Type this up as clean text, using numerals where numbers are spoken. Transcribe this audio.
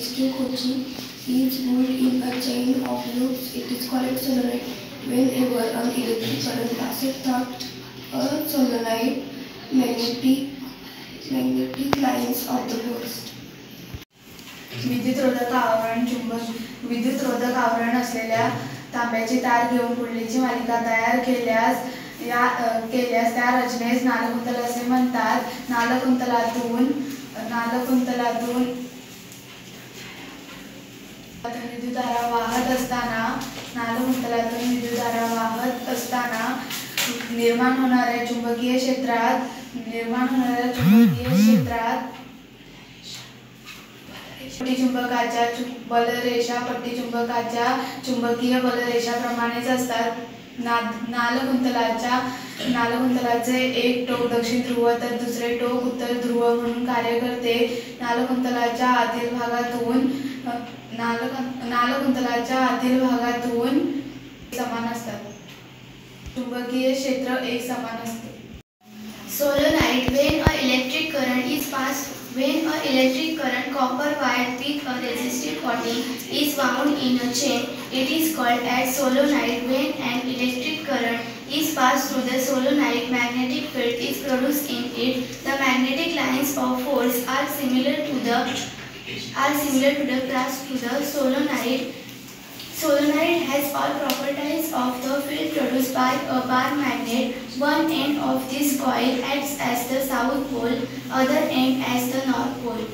HK Kochi is wound in a chain of loops. It is called solenoid. Whenever an electric current passes through a solenoid, magnetic lines of the burst. विद्युतरोधक आवरण चुंबक विद्युतरोधक आवरण असलेल्या तांब्याची तार घेऊन कुंडलीची मालिका तयार केल्यास त्या रचनेस नालकुंतल असे म्हणतात. नालकुंतलातून विद्युतधारा वाहत असताना निर्माण होणाऱ्या चुंबकीय क्षेत्रात पट्टीचुंबकाच्या बलरेषा पट्टीचुंबकाच्या चुंबकीय बलरेषाप्रमाणेच असतात. नालकुंतलाचे एक टोक दक्षिण ध्रुव तर दुसरे टोक उत्तर ध्रुव म्हणून कार्य करते. नालकुंतलाच्या आतील भागातून समान असतात. चुंबकीय क्षेत्र एक समान असते. Solenoid. When a electric current copper wire with a resistive coating is wound in a chain, it is called as solenoid. When an electric current is passed through the solenoid, magnetic field is produced in it. The magnetic lines of force are similar to the path through the solenoid. Solenoid has all properties of the field produced by a bar magnet. One end of this coil acts as the south pole, other end as the north pole.